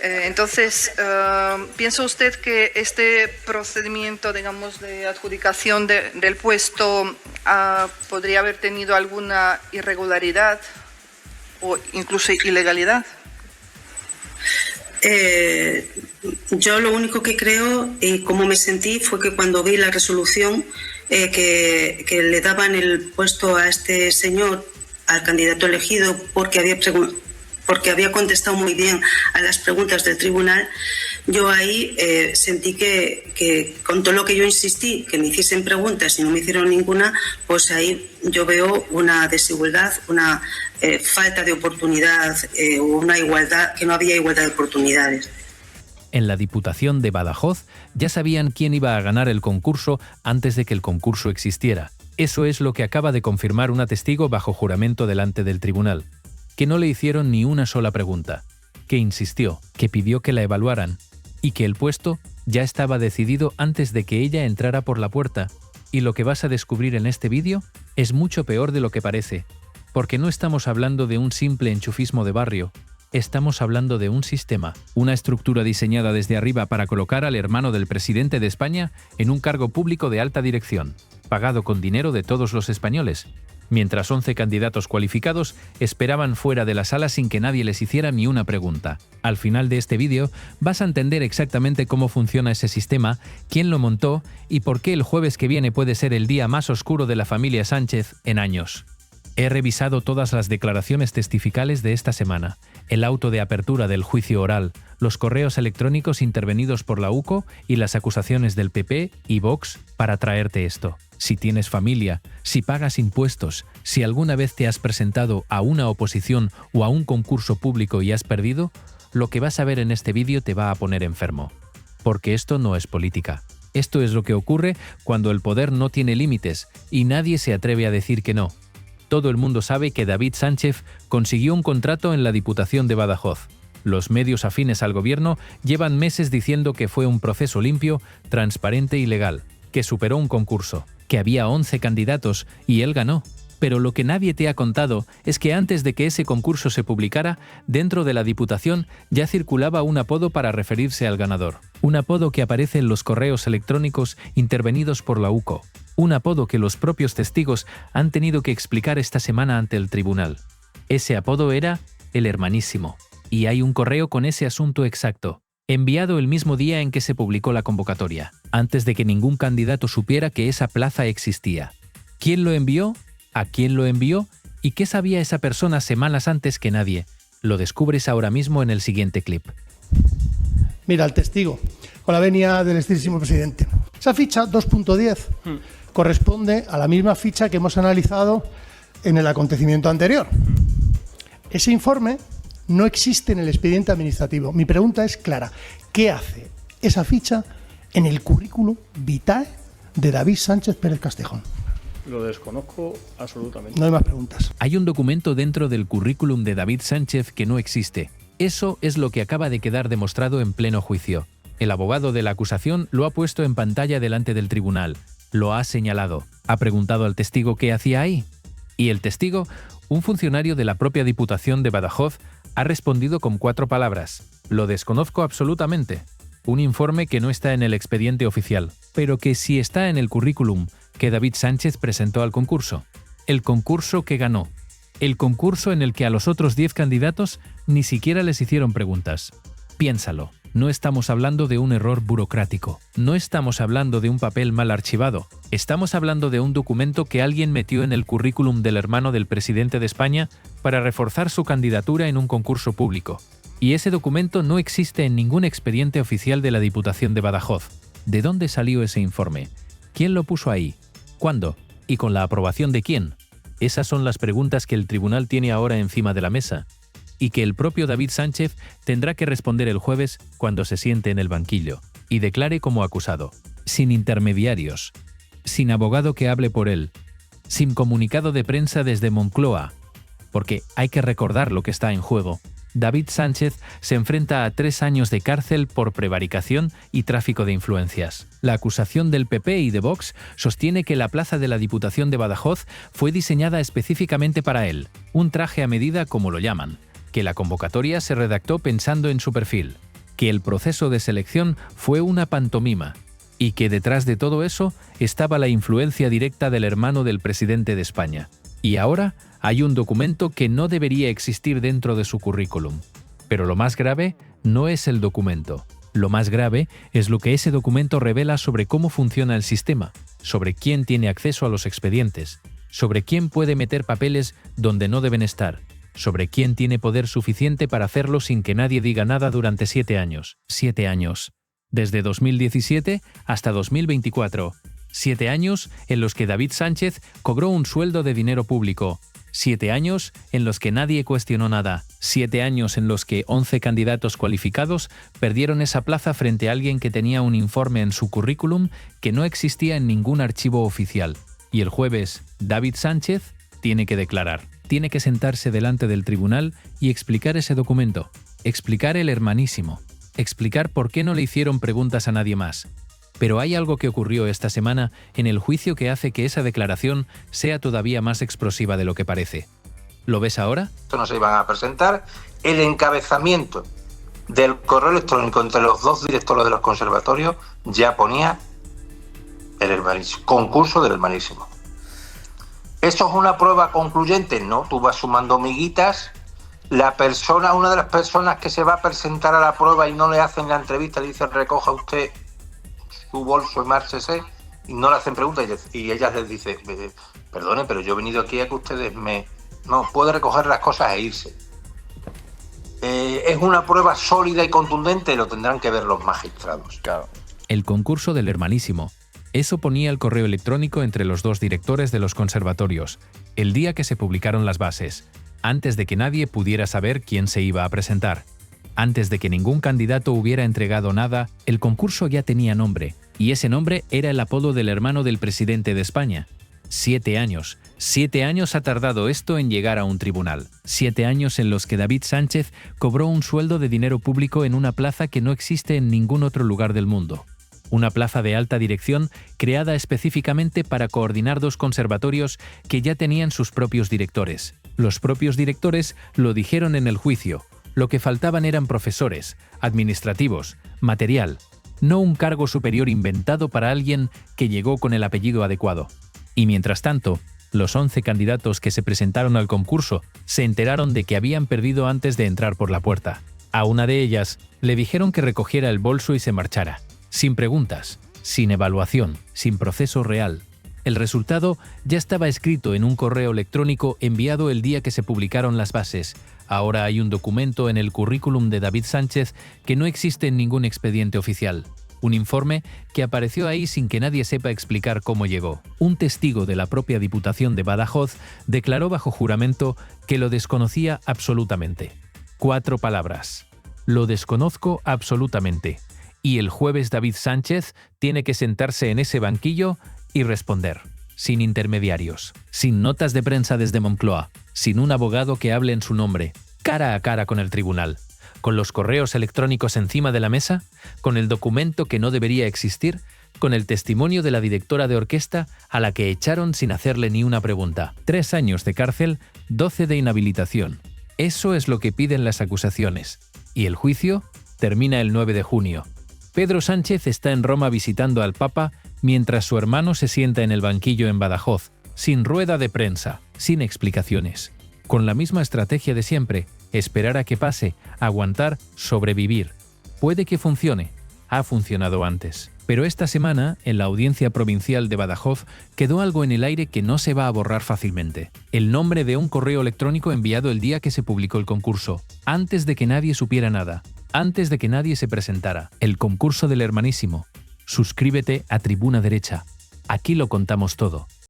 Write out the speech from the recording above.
Entonces, ¿piensa usted que este procedimiento, digamos, de adjudicación del puesto podría haber tenido alguna irregularidad o incluso ilegalidad? Yo lo único que creo y cómo me sentí fue que cuando vi la resolución que le daban el puesto a este señor, al candidato elegido, porque había contestado muy bien a las preguntas del tribunal, yo ahí sentí que con todo lo que yo insistí, que me hiciesen preguntas y no me hicieron ninguna, pues ahí yo veo una desigualdad, una falta de oportunidad, una igualdad, que no había igualdad de oportunidades. En la Diputación de Badajoz ya sabían quién iba a ganar el concurso antes de que el concurso existiera. Eso es lo que acaba de confirmar una testigo bajo juramento delante del tribunal, que no le hicieron ni una sola pregunta, que insistió, que pidió que la evaluaran y que el puesto ya estaba decidido antes de que ella entrara por la puerta. Y lo que vas a descubrir en este vídeo es mucho peor de lo que parece, porque no estamos hablando de un simple enchufismo de barrio. Estamos hablando de un sistema, una estructura diseñada desde arriba para colocar al hermano del presidente de España en un cargo público de alta dirección, pagado con dinero de todos los españoles, mientras 11 candidatos cualificados esperaban fuera de la sala sin que nadie les hiciera ni una pregunta. Al final de este vídeo vas a entender exactamente cómo funciona ese sistema, quién lo montó y por qué el jueves que viene puede ser el día más oscuro de la familia Sánchez en años. He revisado todas las declaraciones testificales de esta semana, el auto de apertura del juicio oral, los correos electrónicos intervenidos por la UCO y las acusaciones del PP y Vox para traerte esto. Si tienes familia, si pagas impuestos, si alguna vez te has presentado a una oposición o a un concurso público y has perdido, lo que vas a ver en este vídeo te va a poner enfermo. Porque esto no es política. Esto es lo que ocurre cuando el poder no tiene límites y nadie se atreve a decir que no. Todo el mundo sabe que David Sánchez consiguió un contrato en la Diputación de Badajoz. Los medios afines al gobierno llevan meses diciendo que fue un proceso limpio, transparente y legal, que superó un concurso, que había 11 candidatos y él ganó. Pero lo que nadie te ha contado es que antes de que ese concurso se publicara, dentro de la Diputación ya circulaba un apodo para referirse al ganador. Un apodo que aparece en los correos electrónicos intervenidos por la UCO. Un apodo que los propios testigos han tenido que explicar esta semana ante el tribunal. Ese apodo era el Hermanísimo. Y hay un correo con ese asunto exacto, enviado el mismo día en que se publicó la convocatoria, antes de que ningún candidato supiera que esa plaza existía. ¿Quién lo envió? ¿A quién lo envió? ¿Y qué sabía esa persona semanas antes que nadie? Lo descubres ahora mismo en el siguiente clip. Mira, el testigo, con la venia del excelentísimo presidente. Esa ficha 2.10 corresponde a la misma ficha que hemos analizado en el acontecimiento anterior. Ese informe no existe en el expediente administrativo. Mi pregunta es clara. ¿Qué hace esa ficha en el currículum vitae de David Sánchez Pérez Castejón? Lo desconozco absolutamente. No hay más preguntas. Hay un documento dentro del currículum de David Sánchez que no existe. Eso es lo que acaba de quedar demostrado en pleno juicio. El abogado de la acusación lo ha puesto en pantalla delante del tribunal. Lo ha señalado. Ha preguntado al testigo qué hacía ahí. Y el testigo, un funcionario de la propia Diputación de Badajoz, ha respondido con 4 palabras. Lo desconozco absolutamente. Un informe que no está en el expediente oficial, pero que sí está en el currículum que David Sánchez presentó al concurso. El concurso que ganó. El concurso en el que a los otros 10 candidatos ni siquiera les hicieron preguntas. Piénsalo. No estamos hablando de un error burocrático. No estamos hablando de un papel mal archivado. Estamos hablando de un documento que alguien metió en el currículum del hermano del presidente de España para reforzar su candidatura en un concurso público. Y ese documento no existe en ningún expediente oficial de la Diputación de Badajoz. ¿De dónde salió ese informe? ¿Quién lo puso ahí? ¿Cuándo? ¿Y con la aprobación de quién? Esas son las preguntas que el tribunal tiene ahora encima de la mesa y que el propio David Sánchez tendrá que responder el jueves cuando se siente en el banquillo y declare como acusado, sin intermediarios, sin abogado que hable por él, sin comunicado de prensa desde Moncloa, porque hay que recordar lo que está en juego. David Sánchez se enfrenta a 3 años de cárcel por prevaricación y tráfico de influencias. La acusación del PP y de Vox sostiene que la plaza de la Diputación de Badajoz fue diseñada específicamente para él, un traje a medida como lo llaman, que la convocatoria se redactó pensando en su perfil, que el proceso de selección fue una pantomima y que detrás de todo eso estaba la influencia directa del hermano del presidente de España. Y ahora hay un documento que no debería existir dentro de su currículum. Pero lo más grave no es el documento. Lo más grave es lo que ese documento revela sobre cómo funciona el sistema, sobre quién tiene acceso a los expedientes, sobre quién puede meter papeles donde no deben estar, sobre quién tiene poder suficiente para hacerlo sin que nadie diga nada durante 7 años. 7 años. Desde 2017 hasta 2024. 7 años en los que David Sánchez cobró un sueldo de dinero público. 7 años en los que nadie cuestionó nada. 7 años en los que 11 candidatos cualificados perdieron esa plaza frente a alguien que tenía un informe en su currículum que no existía en ningún archivo oficial. Y el jueves, David Sánchez tiene que declarar. Tiene que sentarse delante del tribunal y explicar ese documento. Explicar el hermanísimo. Explicar por qué no le hicieron preguntas a nadie más. Pero hay algo que ocurrió esta semana en el juicio que hace que esa declaración sea todavía más explosiva de lo que parece. ¿Lo ves ahora? No se iban a presentar. El encabezamiento del correo electrónico entre los dos directores de los conservatorios ya ponía el hermanísimo, concurso del hermanísimo. ¿Eso es una prueba concluyente? No, tú vas sumando miguitas. Una de las personas que se va a presentar a la prueba y no le hacen la entrevista, le dicen recoja usted su bolso y márchese, y no le hacen preguntas y ellas les dicen perdone, pero yo he venido aquí a que ustedes no, puede recoger las cosas e irse. ¿Es una prueba sólida y contundente? Lo tendrán que ver los magistrados. Claro. El concurso del hermanísimo. Eso ponía el correo electrónico entre los dos directores de los conservatorios, el día que se publicaron las bases, antes de que nadie pudiera saber quién se iba a presentar. Antes de que ningún candidato hubiera entregado nada, el concurso ya tenía nombre, y ese nombre era el apodo del hermano del presidente de España. 7 años. 7 años ha tardado esto en llegar a un tribunal. 7 años en los que David Sánchez cobró un sueldo de dinero público en una plaza que no existe en ningún otro lugar del mundo. Una plaza de alta dirección creada específicamente para coordinar dos conservatorios que ya tenían sus propios directores. Los propios directores lo dijeron en el juicio. Lo que faltaban eran profesores, administrativos, material, no un cargo superior inventado para alguien que llegó con el apellido adecuado. Y mientras tanto, los 11 candidatos que se presentaron al concurso se enteraron de que habían perdido antes de entrar por la puerta. A una de ellas le dijeron que recogiera el bolso y se marchara, sin preguntas, sin evaluación, sin proceso real. El resultado ya estaba escrito en un correo electrónico enviado el día que se publicaron las bases. Ahora hay un documento en el currículum de David Sánchez que no existe en ningún expediente oficial. Un informe que apareció ahí sin que nadie sepa explicar cómo llegó. Un testigo de la propia Diputación de Badajoz declaró bajo juramento que lo desconocía absolutamente. 4 palabras. Lo desconozco absolutamente. Y el jueves David Sánchez tiene que sentarse en ese banquillo y responder. Sin intermediarios, sin notas de prensa desde Moncloa, sin un abogado que hable en su nombre, cara a cara con el tribunal, con los correos electrónicos encima de la mesa, con el documento que no debería existir, con el testimonio de la directora de orquesta a la que echaron sin hacerle ni una pregunta. 3 años de cárcel, 12 de inhabilitación. Eso es lo que piden las acusaciones. Y el juicio termina el 9 de junio. Pedro Sánchez está en Roma visitando al Papa mientras su hermano se sienta en el banquillo en Badajoz, sin rueda de prensa, sin explicaciones. Con la misma estrategia de siempre, esperar a que pase, aguantar, sobrevivir. Puede que funcione. Ha funcionado antes. Pero esta semana, en la Audiencia Provincial de Badajoz, quedó algo en el aire que no se va a borrar fácilmente. El nombre de un correo electrónico enviado el día que se publicó el concurso, antes de que nadie supiera nada, antes de que nadie se presentara. El concurso del hermanísimo. Suscríbete a Tribuna Derecha. Aquí lo contamos todo.